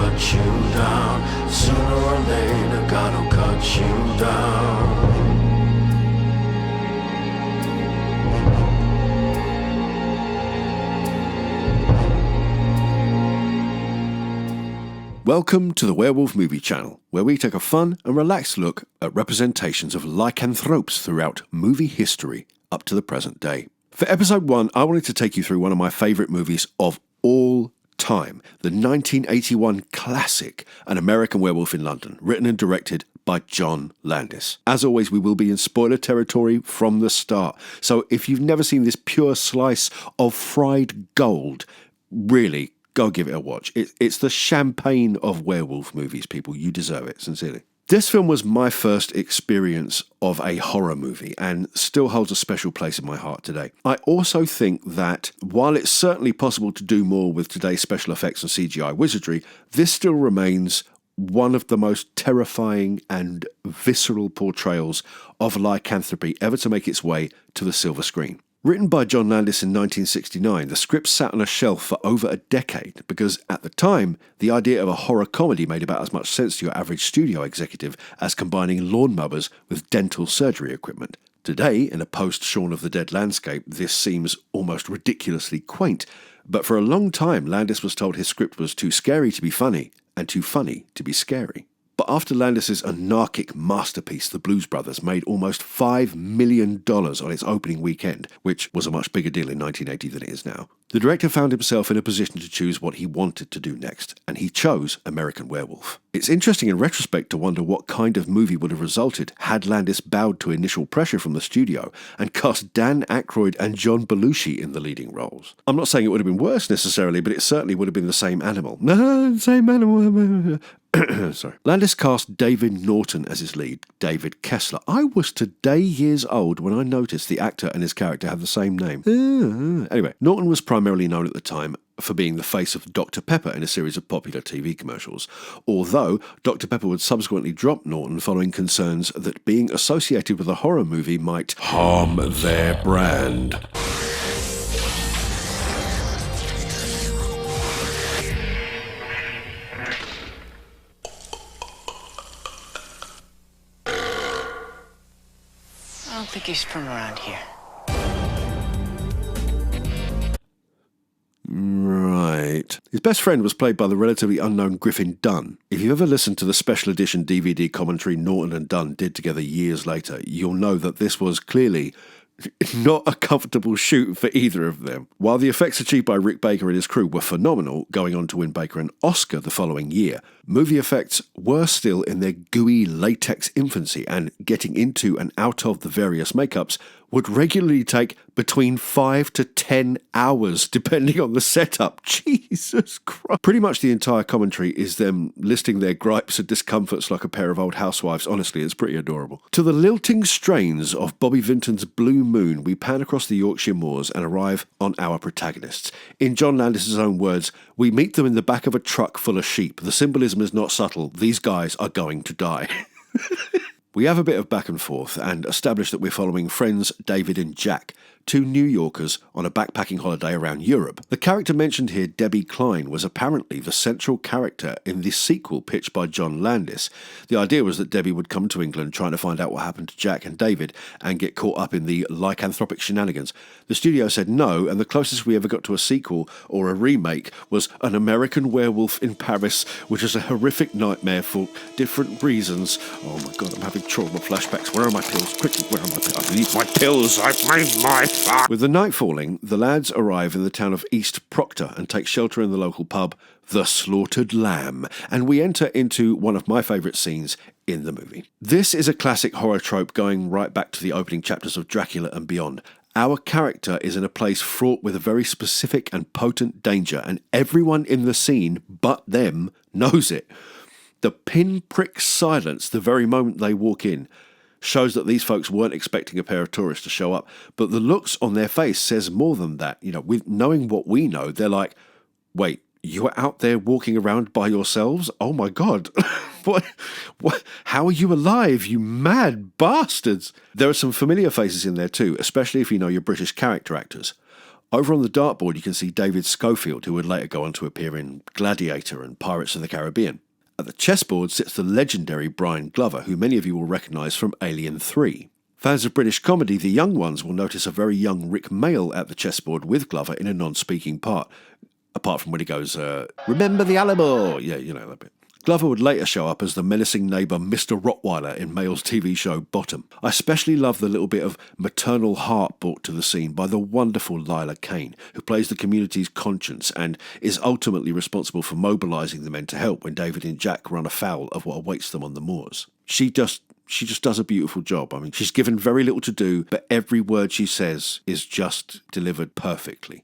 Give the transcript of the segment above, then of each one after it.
cut you down. Sooner or later, God'll cut you down. Welcome to the Werewolf Movie Channel, where we take a fun and relaxed look at representations of lycanthropes throughout movie history up to the present day. For episode 1, I wanted to take you through one of my favourite movies of all time, the 1981 classic An American Werewolf in London, written and directed by John Landis. As always, we will be in spoiler territory from the start, so if you've never seen this pure slice of fried gold, really, go give it a watch. It's the champagne of werewolf movies, people. You deserve it, sincerely. This film was my first experience of a horror movie and still holds a special place in my heart today. I also think that while it's certainly possible to do more with today's special effects and CGI wizardry, this still remains one of the most terrifying and visceral portrayals of lycanthropy ever to make its way to the silver screen. Written by John Landis in 1969, the script sat on a shelf for over a decade because, at the time, the idea of a horror comedy made about as much sense to your average studio executive as combining lawnmowers with dental surgery equipment. Today, in a post-Shaun of the Dead landscape, this seems almost ridiculously quaint, but for a long time Landis was told his script was too scary to be funny and too funny to be scary. But after Landis' anarchic masterpiece, The Blues Brothers, made almost $5 million on its opening weekend, which was a much bigger deal in 1980 than it is now, the director found himself in a position to choose what he wanted to do next, and he chose American Werewolf. It's interesting in retrospect to wonder what kind of movie would have resulted had Landis bowed to initial pressure from the studio and cast Dan Aykroyd and John Belushi in the leading roles. I'm not saying it would have been worse necessarily, but it certainly would have been the same animal. No, same animal. Sorry. Landis cast David Norton as his lead, David Kessler. I was today years old when I noticed the actor and his character have the same name. Anyway, Norton was primarily known at the time for being the face of Dr. Pepper in a series of popular TV commercials, although Dr. Pepper would subsequently drop Norton following concerns that being associated with a horror movie might harm their brand. I don't think he's from around here. Right. His best friend was played by the relatively unknown Griffin Dunne. If you've ever listened to the special edition DVD commentary Norton and Dunne did together years later, you'll know that this was clearly not a comfortable shoot for either of them. While the effects achieved by Rick Baker and his crew were phenomenal, going on to win Baker an Oscar the following year, movie effects were still in their gooey latex infancy, and getting into and out of the various makeups would regularly take between 5 to 10 hours, depending on the setup. Jesus Christ. Pretty much the entire commentary is them listing their gripes and discomforts like a pair of old housewives. Honestly, it's pretty adorable. To the lilting strains of Bobby Vinton's Blue Moon, we pan across the Yorkshire moors and arrive on our protagonists. In John Landis' own words, we meet them in the back of a truck full of sheep. The symbolism is not subtle. These guys are going to die. We have a bit of back and forth and establish that we're following friends David and Jack, two New Yorkers on a backpacking holiday around Europe. The character mentioned here, Debbie Klein, was apparently the central character in this sequel pitched by John Landis. The idea was that Debbie would come to England trying to find out what happened to Jack and David and get caught up in the lycanthropic shenanigans. The studio said no, and the closest we ever got to a sequel or a remake was An American Werewolf in Paris, which is a horrific nightmare for different reasons. Oh my god, I'm having trauma flashbacks. Where are my pills? Quickly, where are my pills? I need my pills. I've made my... With the night falling, the lads arrive in the town of East Proctor and take shelter in the local pub, The Slaughtered Lamb, and we enter into one of my favourite scenes in the movie. This is a classic horror trope going right back to the opening chapters of Dracula and beyond. Our character is in a place fraught with a very specific and potent danger, and everyone in the scene but them knows it. The pinprick silence the very moment they walk in shows that these folks weren't expecting a pair of tourists to show up, but the looks on their face says more than that. You know, with knowing what we know, they're like, wait, you are out there walking around by yourselves? Oh my god. What? How are you alive, you mad bastards? There are some familiar faces in there too, especially if you know your British character actors. Over on the dartboard, you can see David Schofield, who would later go on to appear in Gladiator and Pirates of the Caribbean. At the chessboard sits the legendary Brian Glover, who many of you will recognise from Alien 3. Fans of British comedy, the young ones will notice a very young Rick Mayall at the chessboard with Glover in a non-speaking part. Apart from when he goes, remember the Alamo! Yeah, you know that bit. Glover would later show up as the menacing neighbour Mr. Rottweiler in Mayall's TV show Bottom. I especially love the little bit of maternal heart brought to the scene by the wonderful Lila Kane, who plays the community's conscience and is ultimately responsible for mobilising the men to help when David and Jack run afoul of what awaits them on the moors. She just does a beautiful job. I mean, she's given very little to do, but every word she says is just delivered perfectly.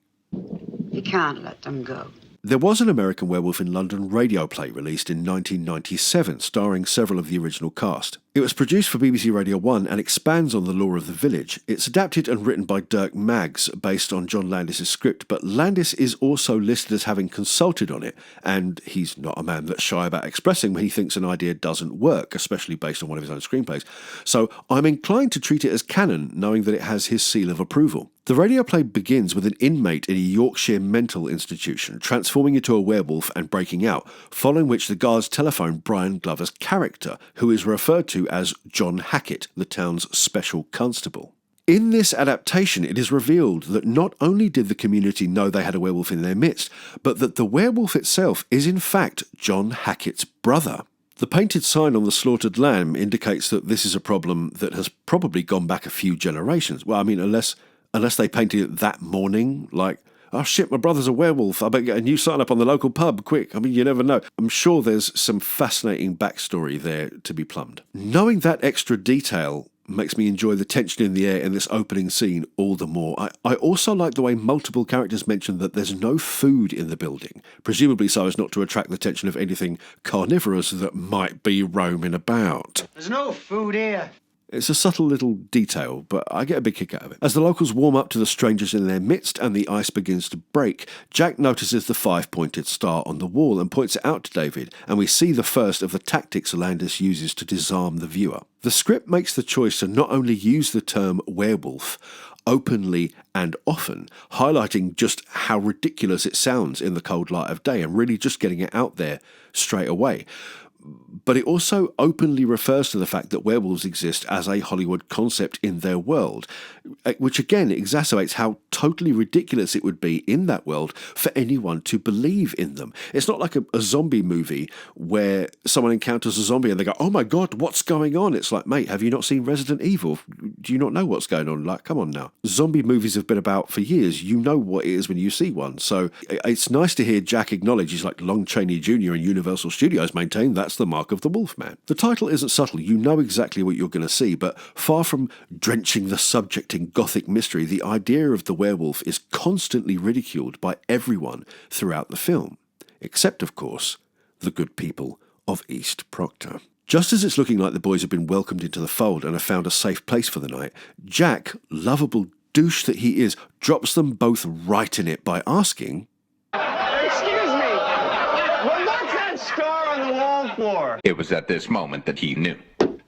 You can't let them go. There was an American Werewolf in London radio play released in 1997, starring several of the original cast. It was produced for BBC Radio 1 and expands on the lore of the village. It's adapted and written by Dirk Maggs, based on John Landis' script, but Landis is also listed as having consulted on it, and he's not a man that's shy about expressing when he thinks an idea doesn't work, especially based on one of his own screenplays. So I'm inclined to treat it as canon, knowing that it has his seal of approval. The radio play begins with an inmate in a Yorkshire mental institution transforming into a werewolf and breaking out, following which the guards telephone Brian Glover's character, who is referred to as John Hackett, the town's special constable. In this adaptation, it is revealed that not only did the community know they had a werewolf in their midst, but that the werewolf itself is in fact John Hackett's brother. The painted sign on the slaughtered lamb indicates that this is a problem that has probably gone back a few generations. Well, I mean, unless they painted it that morning, like, oh shit, my brother's a werewolf, I better get a new sign up on the local pub, quick. I mean, you never know. I'm sure there's some fascinating backstory there to be plumbed. Knowing that extra detail makes me enjoy the tension in the air in this opening scene all the more. I also like the way multiple characters mention that there's no food in the building, presumably so as not to attract the attention of anything carnivorous that might be roaming about. There's no food here. It's a subtle little detail, but I get a big kick out of it. As the locals warm up to the strangers in their midst and the ice begins to break, Jack notices the 5-pointed star on the wall and points it out to David, and we see the first of the tactics Landis uses to disarm the viewer. The script makes the choice to not only use the term werewolf openly and often, highlighting just how ridiculous it sounds in the cold light of day and really just getting it out there straight away, but it also openly refers to the fact that werewolves exist as a Hollywood concept in their world, which again exacerbates how totally ridiculous it would be in that world for anyone to believe in them. It's not like a zombie movie where someone encounters a zombie and they go, oh my god, what's going on? It's like, mate, have you not seen Resident Evil? Do you not know what's going on? Like, come on now. Zombie movies have been about for years. You know what it is when you see one. So it's nice to hear Jack acknowledge he's like Lon Chaney Jr. and Universal Studios maintain that's the mark of the Wolfman. The title isn't subtle. You know exactly what you're going to see, but far from drenching the subject in gothic mystery, the idea of the werewolf is constantly ridiculed by everyone throughout the film, except, of course, the good people of East Proctor. Just as it's looking like the boys have been welcomed into the fold and have found a safe place for the night, Jack, lovable douche that he is, drops them both right in it by asking, Excuse me. What's that scar on the wall for? It was at this moment that he knew.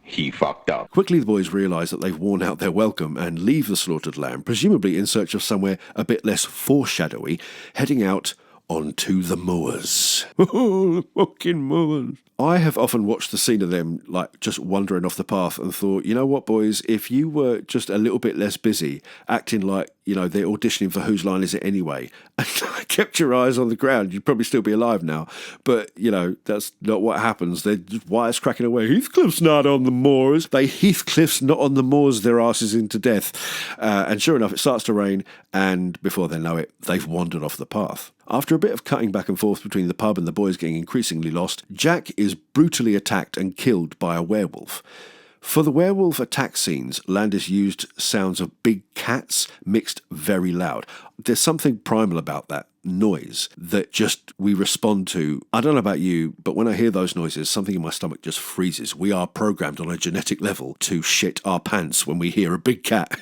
He fucked up. Quickly, the boys realise that they've worn out their welcome and leave the slaughtered lamb, presumably in search of somewhere a bit less foreshadowy, heading out onto the moors. Oh, the fucking moors. I have often watched the scene of them like just wandering off the path and thought, you know what, boys, if you were just a little bit less busy acting like, you know, they're auditioning for Whose Line Is It Anyway, and kept your eyes on the ground, you'd probably still be alive now. But, you know, that's not what happens. They're just wisecracking away. Heathcliff's not on the moors. They Heathcliff's not on the moors, their asses into death. And sure enough, it starts to rain, and before they know it, they've wandered off the path. After a bit of cutting back and forth between the pub and the boys getting increasingly lost, Jack is brutally attacked and killed by a werewolf. For the werewolf attack scenes, Landis used sounds of big cats mixed very loud. There's something primal about that noise that just we respond to. I don't know about you, but when I hear those noises, something in my stomach just freezes. We are programmed on a genetic level to shit our pants when we hear a big cat.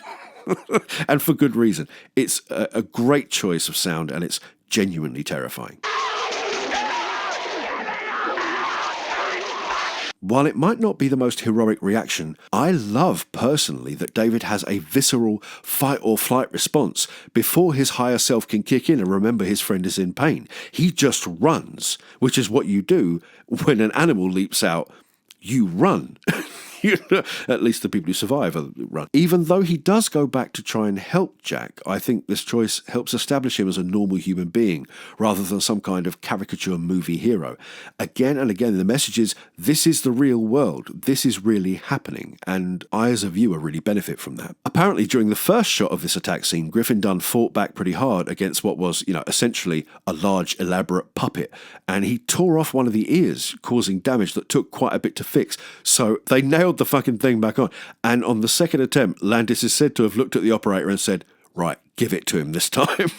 And for good reason. It's a great choice of sound, and it's genuinely terrifying. While it might not be the most heroic reaction, I love personally that David has a visceral fight or flight response before his higher self can kick in and remember his friend is in pain. He just runs, which is what you do when an animal leaps out. You run. At least the people who survive run. Even though he does go back to try and help Jack, I think this choice helps establish him as a normal human being rather than some kind of caricature movie hero. Again and again, the message is, this is the real world. This is really happening. And I, as a viewer, really benefit from that. Apparently, during the first shot of this attack scene, Griffin Dunne fought back pretty hard against what was, essentially a large, elaborate puppet. And he tore off one of the ears, causing damage that took quite a bit to fix. So they nailed the fucking thing back on. And on the second attempt, Landis is said to have looked at the operator and said, right, give it to him this time.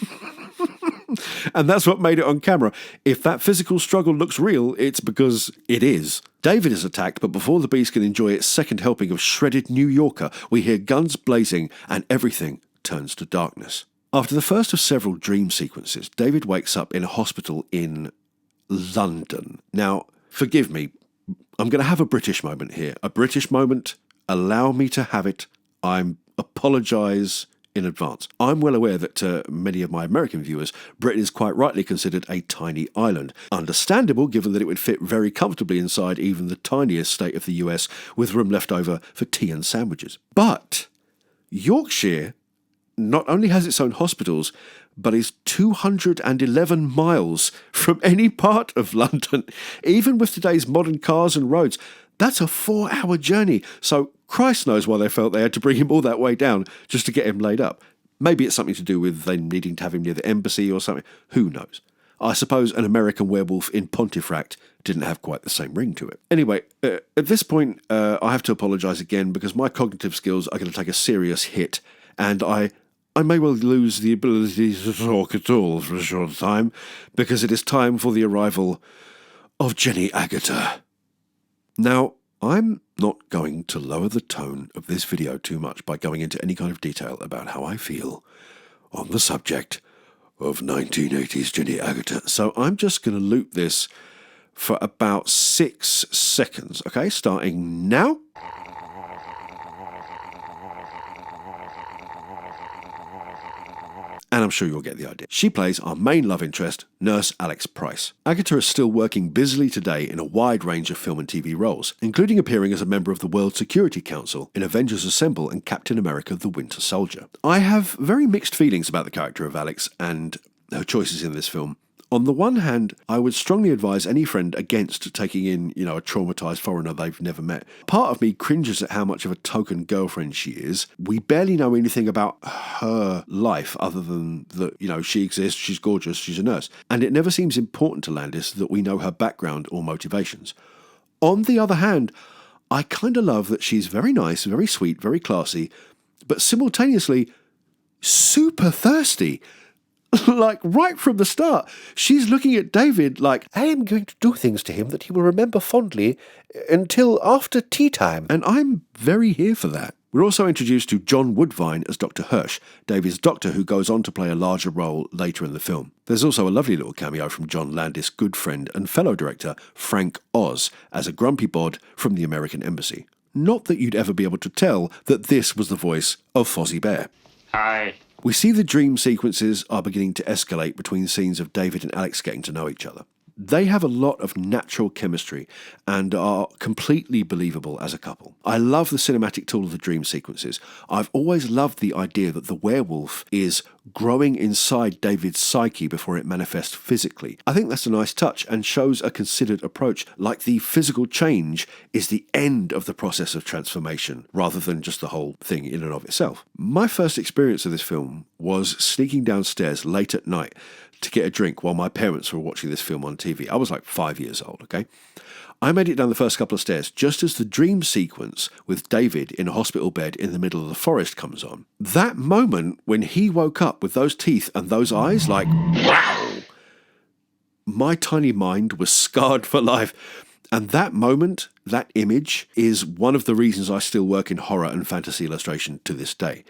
And that's what made it on camera. If that physical struggle looks real, it's because it is. David is attacked, but before the beast can enjoy its second helping of shredded New Yorker, we hear guns blazing and everything turns to darkness. After the first of several dream sequences, David wakes up in a hospital in London. Now, forgive me, I'm going to have a British moment here. A British moment. Allow me to have it. I apologise in advance. I'm well aware that to many of my American viewers, Britain is quite rightly considered a tiny island. Understandable, given that it would fit very comfortably inside even the tiniest state of the US, with room left over for tea and sandwiches. But Yorkshire not only has its own hospitals, but is 211 miles from any part of London. Even with today's modern cars and roads, that's a 4-hour journey. So Christ knows why they felt they had to bring him all that way down just to get him laid up. Maybe it's something to do with them needing to have him near the embassy or something. Who knows? I suppose an American werewolf in Pontefract didn't have quite the same ring to it. Anyway, at this point, I have to apologise again because my cognitive skills are going to take a serious hit, and I may well lose the ability to talk at all for a short time, because it is time for the arrival of Jenny Agutter. Now, I'm not going to lower the tone of this video too much by going into any kind of detail about how I feel on the subject of 1980s Jenny Agutter, so I'm just going to loop this for about 6 seconds, okay, starting now. And I'm sure you'll get the idea. She plays our main love interest, Nurse Alex Price. Agutter is still working busily today in a wide range of film and TV roles, including appearing as a member of the World Security Council in Avengers Assemble and Captain America: The Winter Soldier. I have very mixed feelings about the character of Alex and her choices in this film. On the one hand, I would strongly advise any friend against taking in, a traumatised foreigner they've never met. Part of me cringes at how much of a token girlfriend she is. We barely know anything about her life other than that, she exists, she's gorgeous, she's a nurse. And it never seems important to Landis that we know her background or motivations. On the other hand, I kind of love that she's very nice, very sweet, very classy, but simultaneously super thirsty. Like, right from the start, she's looking at David like, I am going to do things to him that he will remember fondly until after tea time. And I'm very here for that. We're also introduced to John Woodvine as Dr. Hirsch, David's doctor who goes on to play a larger role later in the film. There's also a lovely little cameo from John Landis' good friend and fellow director Frank Oz as a grumpy bod from the American Embassy. Not that you'd ever be able to tell that this was the voice of Fozzie Bear. Hi. We see the dream sequences are beginning to escalate between scenes of David and Alex getting to know each other. They have a lot of natural chemistry and are completely believable as a couple. I love the cinematic tool of the dream sequences. I've always loved the idea that the werewolf is growing inside David's psyche before it manifests physically. I think that's a nice touch and shows a considered approach, like the physical change is the end of the process of transformation rather than just the whole thing in and of itself. My first experience of this film was sneaking downstairs late at night to get a drink while my parents were watching this film on TV. I was like 5 years old, okay? I made it down the first couple of stairs just as the dream sequence with David in a hospital bed in the middle of the forest comes on. That moment when he woke up with those teeth and those eyes, like, wow! My tiny mind was scarred for life. And that moment, that image, is one of the reasons I still work in horror and fantasy illustration to this day.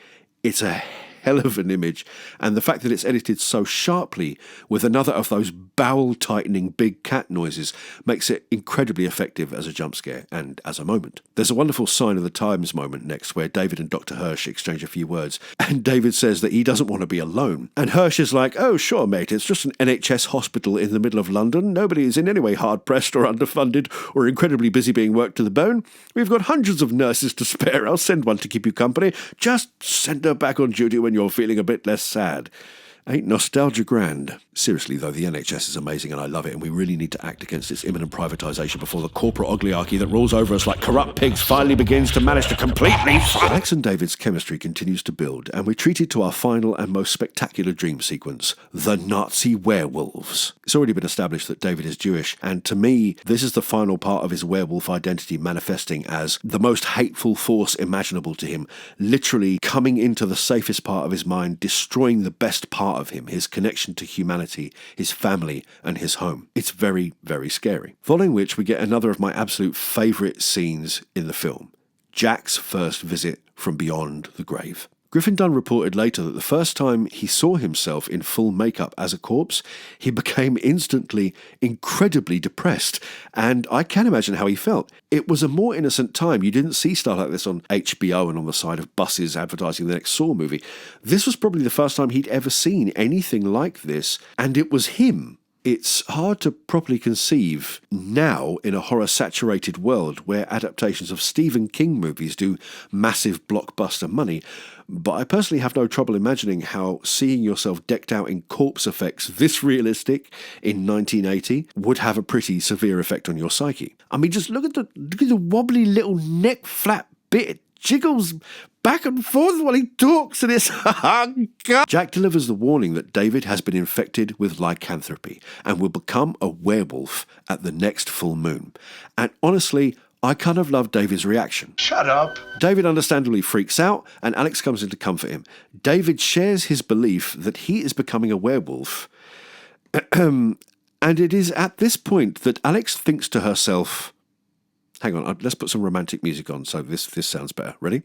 It's a hell of an image, and the fact that it's edited so sharply with another of those bowel-tightening big cat noises makes it incredibly effective as a jump scare and as a moment. There's a wonderful sign of the times moment next where David and Dr. Hirsch exchange a few words, and David says that he doesn't want to be alone. And Hirsch is like, "Oh, sure, mate, it's just an NHS hospital in the middle of London. Nobody is in any way hard-pressed or underfunded or incredibly busy being worked to the bone. We've got hundreds of nurses to spare. I'll send one to keep you company. Just send her back on duty when you're feeling a bit less sad." Ain't nostalgia grand? Seriously, though, the NHS is amazing and I love it, and we really need to act against its imminent privatisation before the corporate oligarchy that rules over us like corrupt pigs finally begins to manage to completely... Alex and David's chemistry continues to build, and we're treated to our final and most spectacular dream sequence, the Nazi werewolves. It's already been established that David is Jewish, and to me, this is the final part of his werewolf identity manifesting as the most hateful force imaginable to him, literally coming into the safest part of his mind, destroying the best part of him, his connection to humanity, his family, and his home. It's very, very scary. Following which, we get another of my absolute favourite scenes in the film, Jack's first visit from beyond the grave. Griffin Dunn reported later that the first time he saw himself in full makeup as a corpse, he became instantly incredibly depressed, and I can imagine how he felt. It was a more innocent time. You didn't see stuff like this on HBO and on the side of buses advertising the next Saw movie. This was probably the first time he'd ever seen anything like this, and it was him. It's hard to properly conceive now in a horror-saturated world where adaptations of Stephen King movies do massive blockbuster money, but I personally have no trouble imagining how seeing yourself decked out in corpse effects this realistic in 1980 would have a pretty severe effect on your psyche. I mean, just look at the wobbly little neck flap bit. It jiggles back and forth while he talks, and it's... Jack delivers the warning that David has been infected with lycanthropy and will become a werewolf at the next full moon. And honestly, I kind of love David's reaction. Shut up. David understandably freaks out, and Alex comes in to comfort him. David shares his belief that he is becoming a werewolf, and it is at this point that Alex thinks to herself... Hang on, let's put some romantic music on so this sounds better. Ready?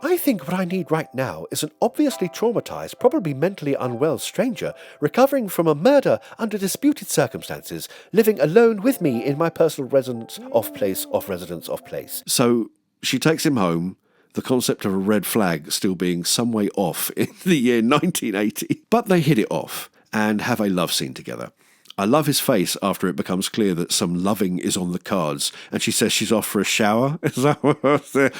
I think what I need right now is an obviously traumatized, probably mentally unwell stranger recovering from a murder under disputed circumstances, living alone with me in my personal residence of place. So she takes him home, the concept of a red flag still being some way off in the year 1980. But they hit it off and have a love scene together. I love his face after it becomes clear that some loving is on the cards, and she says she's off for a shower. Is that what I said?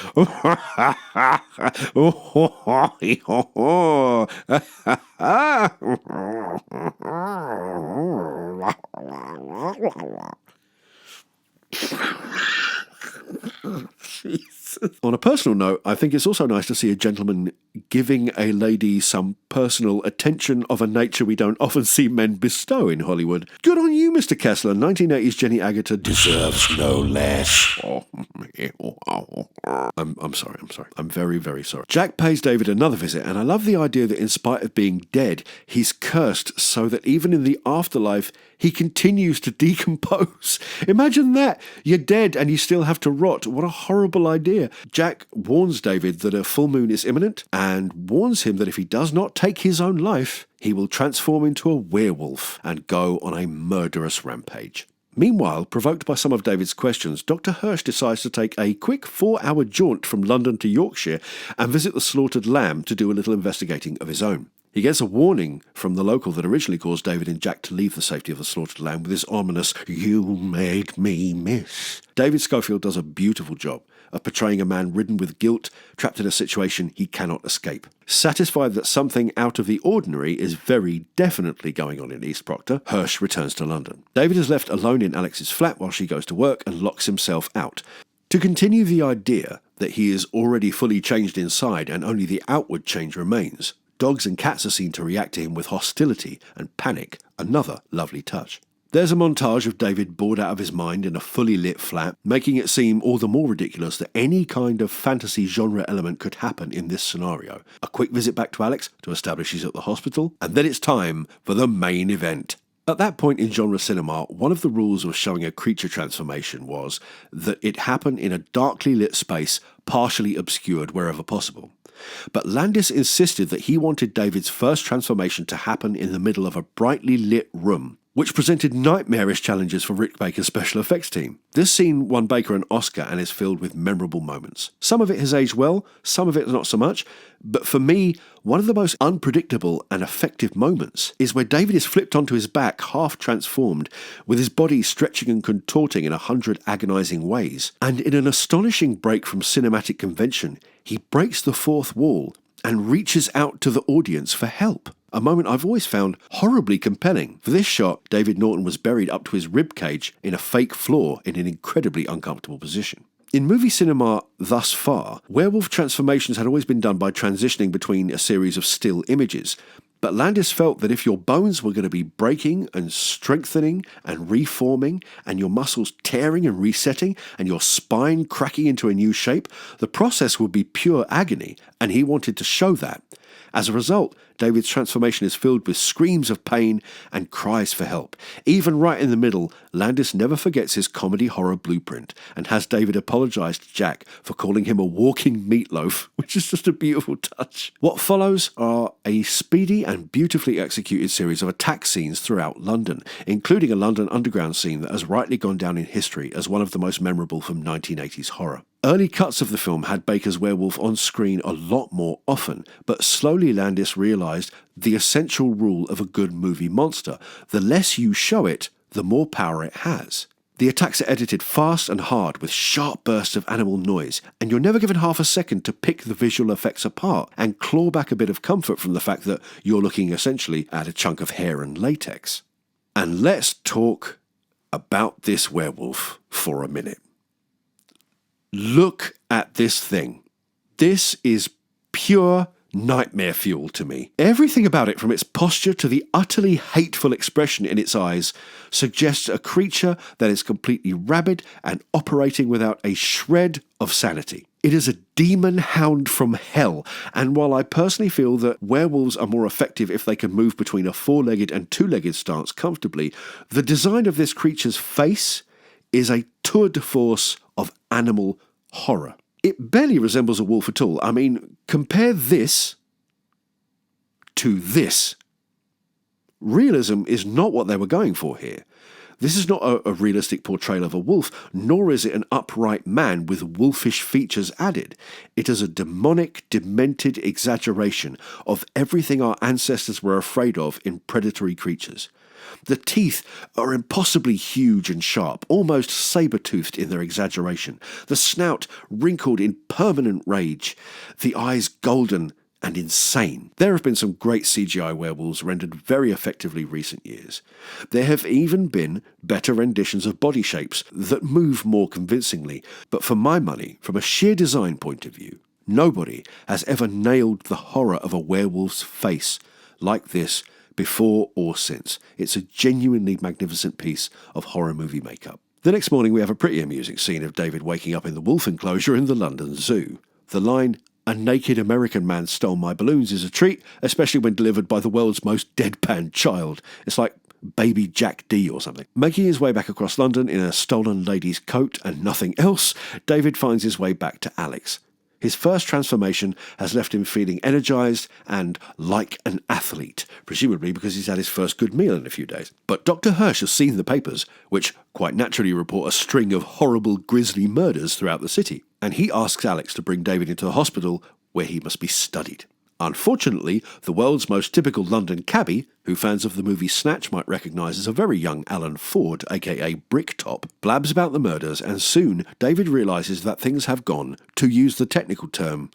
On a personal note, I think it's also nice to see a gentleman giving a lady some personal attention of a nature we don't often see men bestow in Hollywood. Good on you, Mr. Kessler. 1980s Jenny Agutter deserves no less. I'm sorry. I'm very, very sorry. Jack pays David another visit, and I love the idea that in spite of being dead, he's cursed so that even in the afterlife, he continues to decompose. Imagine that. You're dead and you still have to rot. What a horrible idea. Jack warns David that a full moon is imminent and warns him that if he does not take his own life, he will transform into a werewolf and go on a murderous rampage. Meanwhile, provoked by some of David's questions, Dr. Hirsch decides to take a quick 4-hour jaunt from London to Yorkshire and visit the slaughtered lamb to do a little investigating of his own. He gets a warning from the local that originally caused David and Jack to leave the safety of the slaughtered lamb with his ominous, "You made me miss." David Schofield does a beautiful job of portraying a man ridden with guilt, trapped in a situation he cannot escape. Satisfied that something out of the ordinary is very definitely going on in East Proctor, Hirsch returns to London. David is left alone in Alex's flat while she goes to work and locks himself out. To continue the idea that he is already fully changed inside and only the outward change remains, dogs and cats are seen to react to him with hostility and panic, another lovely touch. There's a montage of David bored out of his mind in a fully lit flat, making it seem all the more ridiculous that any kind of fantasy genre element could happen in this scenario. A quick visit back to Alex to establish he's at the hospital, and then it's time for the main event. At that point in genre cinema, one of the rules of showing a creature transformation was that it happened in a darkly lit space, partially obscured wherever possible. But Landis insisted that he wanted David's first transformation to happen in the middle of a brightly lit room, which presented nightmarish challenges for Rick Baker's special effects team. This scene won Baker an Oscar and is filled with memorable moments. Some of it has aged well, some of it not so much, but for me, one of the most unpredictable and effective moments is where David is flipped onto his back, half transformed, with his body stretching and contorting in 100 agonizing ways. And in an astonishing break from cinematic convention, he breaks the fourth wall and reaches out to the audience for help. A moment I've always found horribly compelling. For this shot, David Norton was buried up to his ribcage in a fake floor in an incredibly uncomfortable position. In movie cinema thus far, werewolf transformations had always been done by transitioning between a series of still images, but Landis felt that if your bones were going to be breaking and strengthening and reforming, and your muscles tearing and resetting, and your spine cracking into a new shape, the process would be pure agony, and he wanted to show that. As a result, David's transformation is filled with screams of pain and cries for help. Even right in the middle, Landis never forgets his comedy horror blueprint and has David apologise to Jack for calling him a walking meatloaf, which is just a beautiful touch. What follows are a speedy and beautifully executed series of attack scenes throughout London, including a London Underground scene that has rightly gone down in history as one of the most memorable from 1980s horror. Early cuts of the film had Baker's werewolf on screen a lot more often, but slowly Landis realised the essential rule of a good movie monster: the less you show it, the more power it has. The attacks are edited fast and hard with sharp bursts of animal noise, and you're never given half a second to pick the visual effects apart and claw back a bit of comfort from the fact that you're looking essentially at a chunk of hair and latex. And let's talk about this werewolf for a minute. Look at this thing. This is pure nightmare fuel to me. Everything about it, from its posture to the utterly hateful expression in its eyes, suggests a creature that is completely rabid and operating without a shred of sanity. It is a demon hound from hell, and while I personally feel that werewolves are more effective if they can move between a four-legged and two-legged stance comfortably, the design of this creature's face is a tour de force of animal horror. It barely resembles a wolf at all. I mean, compare this to this. Realism is not what they were going for here. This is not a realistic portrayal of a wolf, nor is it an upright man with wolfish features added. It is a demonic, demented exaggeration of everything our ancestors were afraid of in predatory creatures. The teeth are impossibly huge and sharp, almost saber-toothed in their exaggeration, the snout wrinkled in permanent rage, the eyes golden and insane. There have been some great CGI werewolves rendered very effectively recent years. There have even been better renditions of body shapes that move more convincingly, but for my money, from a sheer design point of view, nobody has ever nailed the horror of a werewolf's face like this before or since. It's a genuinely magnificent piece of horror movie makeup. The next morning we have a pretty amusing scene of David waking up in the wolf enclosure in the London Zoo. The line, "A naked American man stole my balloons," is a treat, especially when delivered by the world's most deadpan child. It's like baby Jack D or something. Making his way back across London in a stolen lady's coat and nothing else, David finds his way back to Alex. His first transformation has left him feeling energised and like an athlete, presumably because he's had his first good meal in a few days. But Dr. Hirsch has seen the papers, which quite naturally report a string of horrible, grisly murders throughout the city, and he asks Alex to bring David into the hospital where he must be studied. Unfortunately, the world's most typical London cabbie, who fans of the movie Snatch might recognise as a very young Alan Ford, aka Bricktop, blabs about the murders, and soon David realises that things have gone, to use the technical term,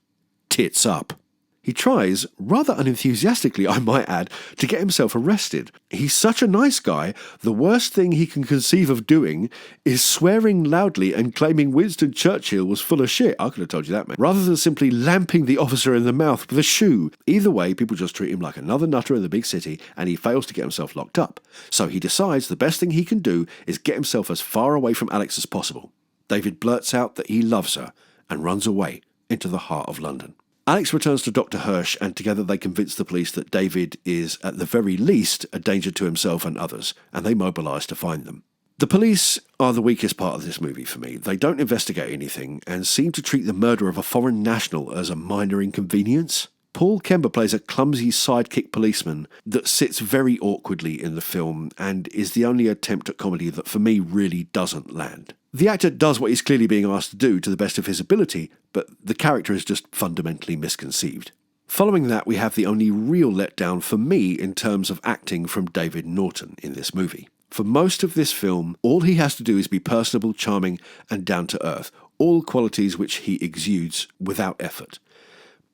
tits up. He tries, rather unenthusiastically I might add, to get himself arrested. He's such a nice guy, the worst thing he can conceive of doing is swearing loudly and claiming Winston Churchill was full of shit. I could have told you that, man. Rather than simply lamping the officer in the mouth with a shoe. Either way, people just treat him like another nutter in the big city, and he fails to get himself locked up. So he decides the best thing he can do is get himself as far away from Alex as possible. David blurts out that he loves her and runs away into the heart of London. Alex returns to Dr. Hirsch, and together they convince the police that David is, at the very least, a danger to himself and others, and they mobilise to find them. The police are the weakest part of this movie for me. They don't investigate anything and seem to treat the murder of a foreign national as a minor inconvenience. Paul Kember plays a clumsy sidekick policeman that sits very awkwardly in the film and is the only attempt at comedy that for me really doesn't land. The actor does what he's clearly being asked to do to the best of his ability, but the character is just fundamentally misconceived. Following that, we have the only real letdown for me in terms of acting from David Norton in this movie. For most of this film, all he has to do is be personable, charming, and down to earth, all qualities which he exudes without effort.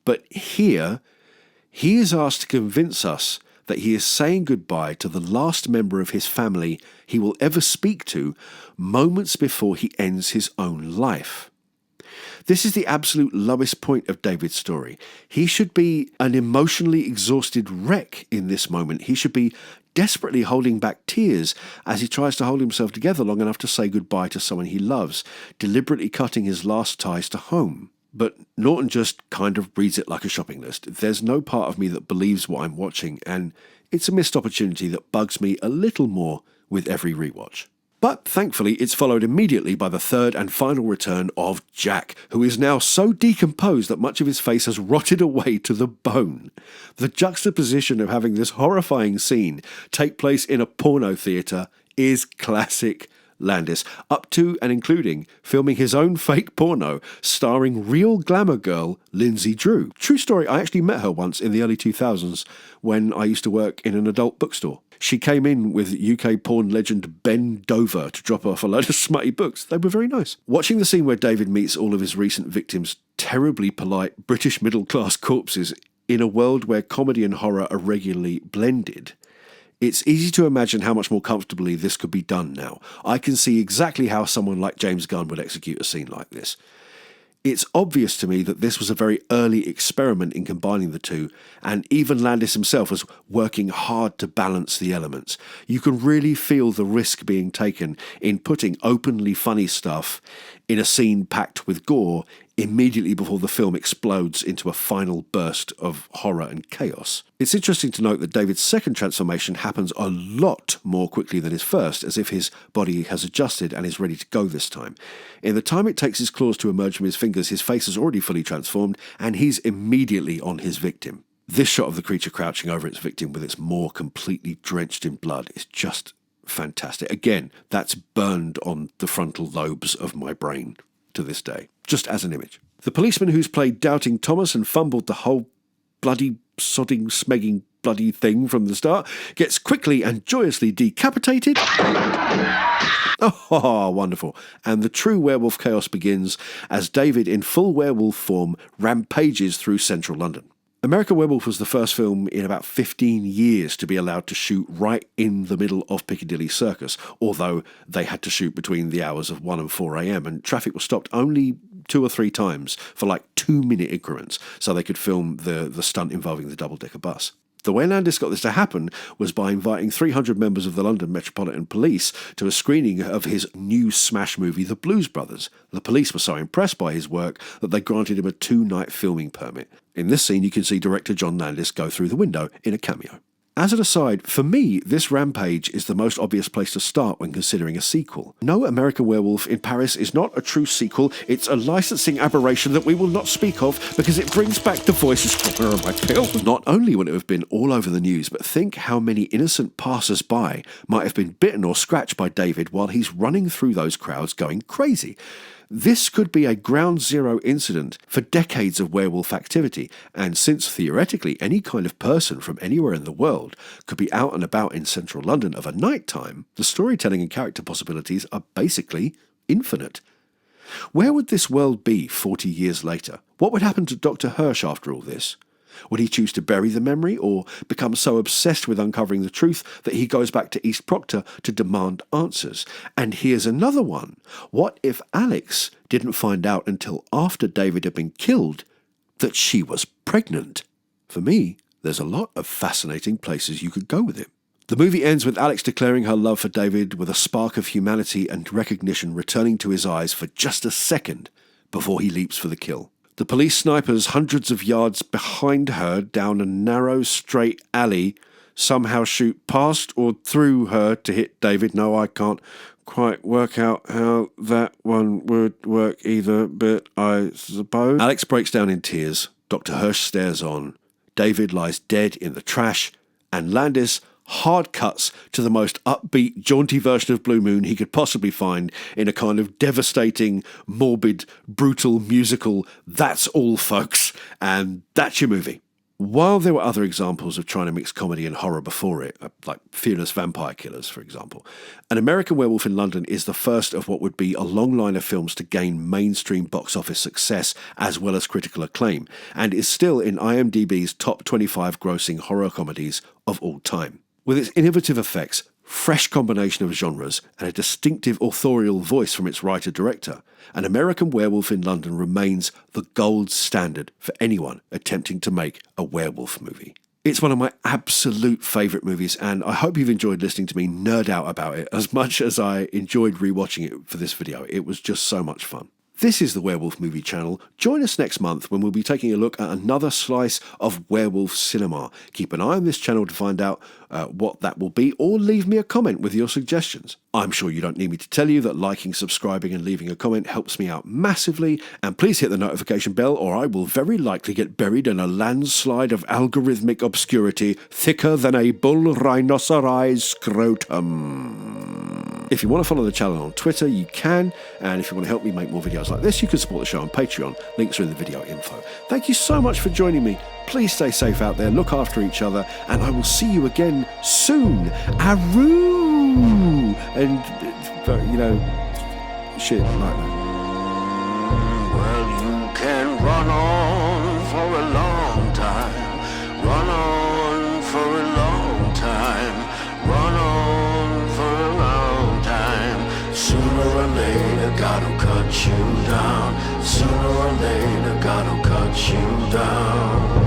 But here, he is asked to convince us that he is saying goodbye to the last member of his family he will ever speak to moments before he ends his own life. This is the absolute lowest point of David's story. He should be an emotionally exhausted wreck in this moment. He should be desperately holding back tears as he tries to hold himself together long enough to say goodbye to someone he loves, deliberately cutting his last ties to home. But Norton just kind of reads it like a shopping list. There's no part of me that believes what I'm watching, and it's a missed opportunity that bugs me a little more with every rewatch. But thankfully, it's followed immediately by the third and final return of Jack, who is now so decomposed that much of his face has rotted away to the bone. The juxtaposition of having this horrifying scene take place in a porno theatre is classic Landis, up to and including filming his own fake porno starring real glamour girl Lindsay Drew. True story, I actually met her once in the early 2000s when I used to work in an adult bookstore. She came in with UK porn legend Ben Dover to drop off a load of smutty books. They were very nice. Watching the scene where David meets all of his recent victims' terribly polite British middle-class corpses in a world where comedy and horror are regularly blended, it's easy to imagine how much more comfortably this could be done now. I can see exactly how someone like James Gunn would execute a scene like this. It's obvious to me that this was a very early experiment in combining the two, and even Landis himself was working hard to balance the elements. You can really feel the risk being taken in putting openly funny stuff in a scene packed with gore immediately before the film explodes into a final burst of horror and chaos. It's interesting to note that David's second transformation happens a lot more quickly than his first, as if his body has adjusted and is ready to go this time. In the time it takes his claws to emerge from his fingers, his face is already fully transformed, and he's immediately on his victim. This shot of the creature crouching over its victim with its maw completely drenched in blood is just fantastic. Again, that's burned on the frontal lobes of my brain to this day, just as an image. The policeman who's played Doubting Thomas and fumbled the whole bloody sodding, smegging bloody thing from the start gets quickly and joyously decapitated. Oh, wonderful. And the true werewolf chaos begins as David, in full werewolf form, rampages through central London. American Werewolf was the first film in about 15 years to be allowed to shoot right in the middle of Piccadilly Circus, although they had to shoot between the hours of 1 and 4 a.m, and traffic was stopped only 2 or 3 times for like 2-minute increments, so they could film the stunt involving the double-decker bus. The way Landis got this to happen was by inviting 300 members of the London Metropolitan Police to a screening of his new smash movie, The Blues Brothers. The police were so impressed by his work that they granted him a 2-night filming permit. In this scene, you can see director John Landis go through the window in a cameo. As an aside, for me, this Rampage is the most obvious place to start when considering a sequel. No, American Werewolf in Paris is not a true sequel. It's a licensing aberration that we will not speak of because it brings back the voices from my pill. Not only would it have been all over the news, but think how many innocent passers-by might have been bitten or scratched by David while he's running through those crowds going crazy. This could be a ground zero incident for decades of werewolf activity, and since theoretically any kind of person from anywhere in the world could be out and about in central London of a night time, the storytelling and character possibilities are basically infinite. Where would this world be 40 years later? What would happen to Dr. Hirsch after all this? Would he choose to bury the memory or become so obsessed with uncovering the truth that he goes back to East Proctor to demand answers? And here's another one. What if Alex didn't find out until after David had been killed that she was pregnant? For me, there's a lot of fascinating places you could go with it. The movie ends with Alex declaring her love for David with a spark of humanity and recognition returning to his eyes for just a second before he leaps for the kill. The police snipers hundreds of yards behind her down a narrow, straight alley somehow shoot past or through her to hit David. No, I can't quite work out how that one would work either, but I suppose. Alex breaks down in tears. Dr. Hirsch stares on. David lies dead in the trash, and Landis hard cuts to the most upbeat, jaunty version of Blue Moon he could possibly find in a kind of devastating, morbid, brutal musical, that's all, folks, and that's your movie. While there were other examples of trying to mix comedy and horror before it, like Fearless Vampire Killers, for example, An American Werewolf in London is the first of what would be a long line of films to gain mainstream box office success as well as critical acclaim, and is still in IMDb's top 25 grossing horror comedies of all time. With its innovative effects, fresh combination of genres, and a distinctive authorial voice from its writer-director, An American Werewolf in London remains the gold standard for anyone attempting to make a werewolf movie. It's one of my absolute favourite movies, and I hope you've enjoyed listening to me nerd out about it as much as I enjoyed rewatching it for this video. It was just so much fun. This is the Werewolf Movie Channel. Join us next month when we'll be taking a look at another slice of werewolf cinema. Keep an eye on this channel to find out what that will be, or leave me a comment with your suggestions. I'm sure you don't need me to tell you that liking, subscribing and leaving a comment helps me out massively, and please hit the notification bell or I will very likely get buried in a landslide of algorithmic obscurity thicker than a bull rhinoceros scrotum. If you want to follow the channel on Twitter, you can, and if you want to help me make more videos like this, you can support the show on Patreon. Links are in the video info. Thank you so much for joining me. Please stay safe out there, look after each other, and I will see you again soon. Aroo! And, you know, shit like that. Well, you can run on for a long time. Run on for a long time. Run on for a long time. Sooner or later, God'll cut you down. Sooner or later, God'll cut you down.